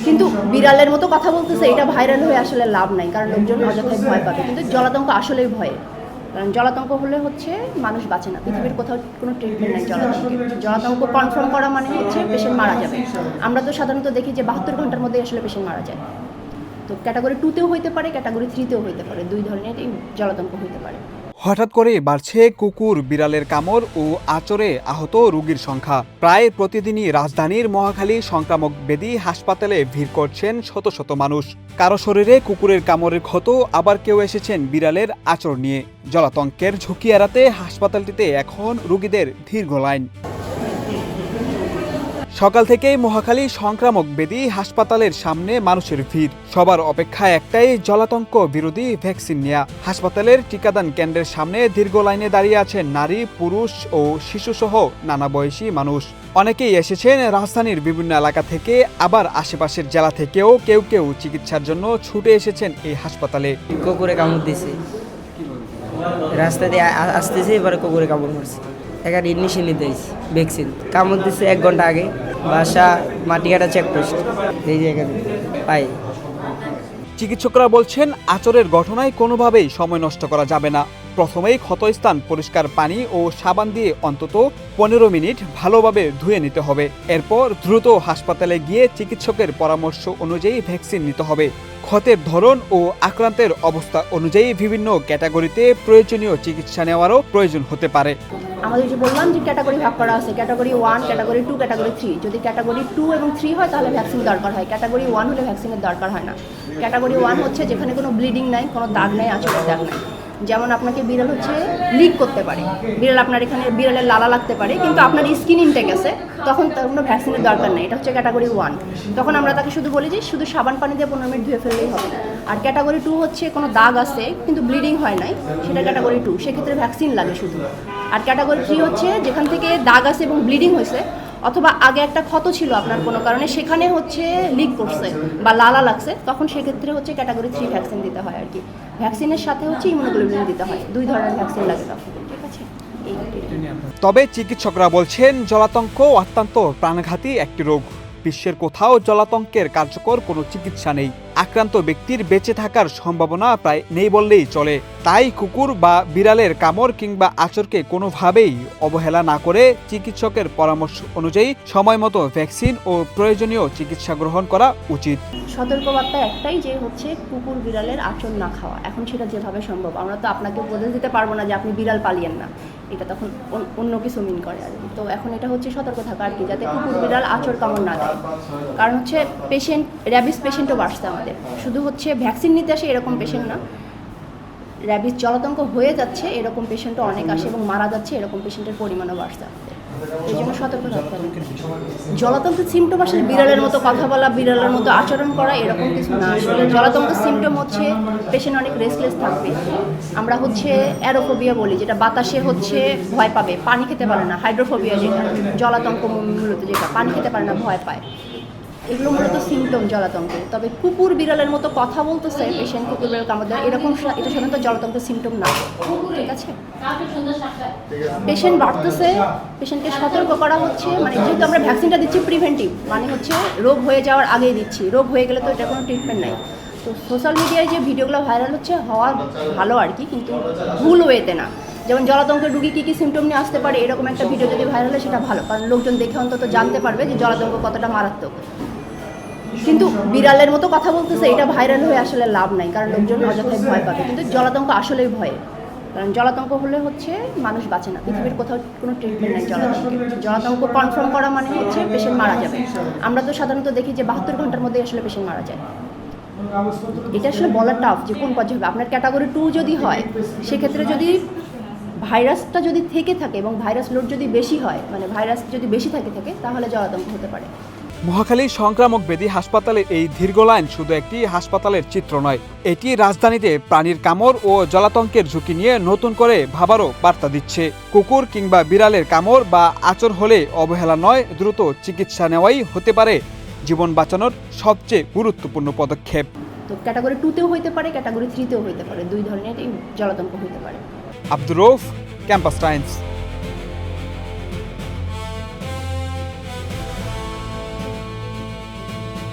কিন্তু বিড়ালের মতো কথা বলতেছে, এটা ভাইরাল হয়ে আসলে লাভ নাই, কারণ লোকজন অযথায় ভয় পাবে। কিন্তু জলাতঙ্ক আসলেই ভয়ে, কারণ জলাতঙ্ক হলে হচ্ছে মানুষ বাঁচে না, পৃথিবীর কোথাও কোনো ট্রিটমেন্ট নাই জলাতঙ্কের। জলাতঙ্ক কনফার্ম করা মানে হচ্ছে পেশেন্ট মারা যাবে। আমরা তো সাধারণত দেখি যে 72 ঘন্টার মধ্যে আসলে পেশেন্ট মারা যায়। তো ক্যাটাগরি 2তেও হইতে পারে, ক্যাটাগরি 3তেও হইতে পারে, দুই ধরনের এই জলাতঙ্ক হইতে পারে। হঠাৎ করে বাড়ছে কুকুর বিড়ালের কামড় ও আচরে আহত রোগীর সংখ্যা। প্রায় প্রতিদিনই রাজধানীর মহাখালী সংক্রামক ব্যাধি হাসপাতালে ভিড় করছেন শত শত মানুষ। কারো শরীরে কুকুরের কামড়ের ক্ষত, আবার কেউ এসেছেন বিড়ালের আচর নিয়ে। জলাতঙ্কের ঝুঁকি এড়াতে হাসপাতালটিতে এখন রোগীদের দীর্ঘ লাইন। সকাল থেকেই মহাখালী সংক্রামক ব্যাধি হাসপাতালের সামনে মানুষের ভিড়। সবার অপেক্ষা একটাই, জলাতঙ্ক বিরোধী ভ্যাকসিন নেয়া। হাসপাতালের টিকাদান কেন্দ্রের সামনে দীর্ঘ লাইনে দাঁড়িয়ে আছেন নারী, পুরুষ ও শিশুসহ নানা বয়সী মানুষ। অনেকেই এসেছেন রাজধানীর বিভিন্ন এলাকা থেকে, আবার আশেপাশের জেলা থেকেও কেউ কেউ চিকিৎসার জন্য ছুটে এসেছেন এই হাসপাতালে। কুকুরে কামড় দিছে, রাস্তা দিয়ে আসতেছে, এবারে কুকুরে কামড় মারছে। এখানে ইডনিশন নিতে ভ্যাকসিন কামড় দিচ্ছে 1 ঘন্টা আগে। বাসা মাটিঘাটা চেকপোস্ট, এই জায়গাতে পাই। চিকিৎসকরা বলছেন, আচরের ঘটনায় কোনোভাবেই সময় নষ্ট করা যাবে না। প্রথমেই ক্ষতস্থান পরিষ্কার পানি ও সাবান দিয়ে অন্তত 15 মিনিট ভালোভাবে ধুয়ে নিতে হবে। এরপর দ্রুত হাসপাতালে গিয়ে চিকিৎসকের পরামর্শ অনুযায়ী ভ্যাকসিন নিতে হবে। ক্ষতের ধরন ও আক্রান্তের অবস্থা অনুযায়ী বিভিন্ন ক্যাটাগরিতে প্রয়োজনীয় চিকিৎসা নেওয়ারও প্রয়োজন হতে পারে। আমাদের যে বললাম যে ক্যাটাগরি ভাগ করা আছে, ক্যাটাগরি 1, ক্যাটাগরি 2, ক্যাটাগরি 3। যদি ক্যাটাগরি 2 এবং 3 হয় তাহলে ভ্যাকসিন দরকার হয়, ক্যাটাগরি 1 হলে ভ্যাকসিনের দরকার হয় না। ক্যাটাগরি 1 হচ্ছে যেখানে কোনো ব্লিডিং নাই, কোনো দাগ নাই, আঁচড়ের দাগ নাই। যেমন আপনাকে বিড়াল হচ্ছে লিক করতে পারে, বিড়াল আপনার এখানে বিড়ালের লালা লাগতে পারে, কিন্তু আপনার স্কিন ইনটেক আছে, তখন তার কোনো ভ্যাকসিনের দরকার নেই। এটা হচ্ছে ক্যাটাগরি 1। তখন আমরা তাকে শুধু বলি যে শুধু সাবান পানি দিয়ে 15 মিনিট ধুয়ে ফেললেই হবে। আর ক্যাটাগরি 2 হচ্ছে কোনো দাগ আছে কিন্তু ব্লিডিং হয় নাই, সেটা ক্যাটাগরি 2, সেক্ষেত্রে ভ্যাকসিন লাগে শুধু। আর ক্যাটাগরি 3 হচ্ছে যেখান থেকে দাগ আছে এবং ব্লিডিং হয়েছে, অথবা আগে একটা ক্ষত ছিল আপনার কোনো কারণে, সেখানে হচ্ছে লিক করছে বা লালা লাগছে, তখন সেক্ষেত্রে হচ্ছে ক্যাটাগরি 3 ভ্যাকসিন দিতে হয় আর কি। ভ্যাকসিনের সাথে হচ্ছে ইমিউনোগ্লোবিন দিতে হয়, 2 ধরনের ভ্যাকসিন লাগে তখন, ঠিক আছে। তবে চিকিৎসকরা বলছেন, জলাতঙ্ক অত্যন্ত প্রাণঘাতী একটি রোগ। বিশ্বের কোথাও জলাতঙ্কের কার্যকর কোনো চিকিৎসা নেই। আক্রান্ত ব্যক্তির বেঁচে থাকার সম্ভাবনা প্রায় নেই বললেই চলে। তাই কুকুর বা বিড়ালের কামড় কিংবা আচরকে কোনোভাবেই অবহেলা না করে চিকিৎসকের পরামর্শ অনুযায়ী সময় মতো ভ্যাকসিন ও প্রয়োজনীয় চিকিৎসা গ্রহণ করা উচিত। সতর্কবার্তা একটাই, যে হচ্ছে কুকুর বিড়ালের আচর না খাওয়া। এখন সেটা যেভাবে সম্ভব, আমরা তো আপনাকে উপদেশ দিতে পারবো না যে আপনি বিড়াল পালিয়েন না, এটা তখন অন্য কিছু মিন করে আর কি। তো এখন এটা হচ্ছে সতর্ক থাকা আর কি, যাতে কুকুর বিড়াল আচর কামড় না দেয়। কারণ হচ্ছে পেশেন্ট, র্যাবিস পেশেন্টও বাড়ছে আমাদের, শুধু হচ্ছে ভ্যাকসিন নিতে আসে এরকম পেশেন্ট না, র্যাবিস জলাতঙ্ক হয়ে যাচ্ছে এরকম পেশেন্টও অনেক আসে, এবং মারা যাচ্ছে এরকম পেশেন্টের পরিমাণও বাড়ছে আমাদের। এই জন্য সতর্ক থাকতে হবে। জলাতঙ্কের সিমটম আসলে বিড়ালের মতো কথা বলা, বিড়ালের মতো আচরণ করা, এরকম কিছু না। আসলে জলাতঙ্কের সিমটম হচ্ছে পেশেন্ট অনেক রেস্টলেস থাকবে। আমরা হচ্ছে অ্যারোফোবিয়া বলি, যেটা বাতাসে হচ্ছে ভয় পাবে, পানি খেতে পারে না। হাইড্রোফোবিয়া যেটা, জলাতঙ্ক মূলত যেটা পানি খেতে পারে না, ভয় পায়, এগুলো মূলত সিমটম জলাতঙ্কের। তবে কুকুর বিড়ালের মতো কথা বলতেছে পেশেন্ট, কুকুর বিড়াল কামড় দেয়, এরকম এটা সাধারণত জলাতঙ্কের সিমটম না, ঠিক আছে। পেশেন্ট বাড়তেছে, পেশেন্টকে সতর্ক করা হচ্ছে, মানে যেহেতু আমরা ভ্যাকসিনটা দিচ্ছি প্রিভেন্টিভ, মানে হচ্ছে রোগ হয়ে যাওয়ার আগেই দিচ্ছি, রোগ হয়ে গেলে তো এটা কোনো ট্রিটমেন্ট নাই। তো সোশ্যাল মিডিয়ায় যে ভিডিওগুলো ভাইরাল হচ্ছে হওয়া ভালো আর কি, কিন্তু ভুল ওয়েতে না। যেমন জলাতঙ্কের রুগী কী কী সিমটম নিয়ে আসতে পারে, এরকম একটা ভিডিও যদি ভাইরাল হয় সেটা ভালো, কারণ লোকজন দেখে অন্তত জানতে পারবে যে জলাতঙ্ক কতটা মারাত্মক। কিন্তু বিড়ালের মতো কথা বলতেছে, এটা ভাইরাল হয়ে আসলে লাভ নাই, কারণ লোকজন অযথায় ভয় পাবে। কিন্তু জলাতঙ্ক আসলেই ভয়ে, কারণ জলাতঙ্ক হলে হচ্ছে মানুষ বাঁচে না, পৃথিবীর কোথাও কোনো ট্রিটমেন্ট নাই জলাতঙ্কের। জলাতঙ্ক কনফার্ম করা মানে হচ্ছে পেশেন্ট মারা যাবে। আমরা তো সাধারণত দেখি যে 72 ঘন্টার মধ্যে আসলে পেশেন্ট মারা যায়। এটা আসলে বলা টাফ যে কোন পর্যায়ে হবে। আপনার ক্যাটাগরি 2 যদি হয়, সেক্ষেত্রে যদি ভাইরাসটা যদি থেকে থাকে এবং ভাইরাস লোড যদি বেশি হয়, মানে ভাইরাস যদি বেশি থাকে তাহলে জলাতঙ্ক হতে পারে। মহাখালী সংক্রামক ব্যাধি হাসপাতালের এই দীর্ঘ লাইন শুধু একটি হাসপাতালের চিত্র নয়, এটি রাজধানীতে প্রাণীর কামড় ও জলাতঙ্কের ঝুঁকি নিয়ে নতুন করে ভাবারও বার্তা দিচ্ছে। কুকুর কিংবা বিড়ালের কামড় বা আচর হলে অবহেলা নয়, দ্রুত চিকিৎসা নেওয়াই হতে পারে জীবন বাঁচানোর সবচেয়ে গুরুত্বপূর্ণ পদক্ষেপ। তো ক্যাটাগরি 2তেও হইতে পারে, ক্যাটাগরি 3তেও হইতে পারে, 2 ধরনের এই জলাতঙ্ক হইতে পারে। Abdur Rauf, Campus Times.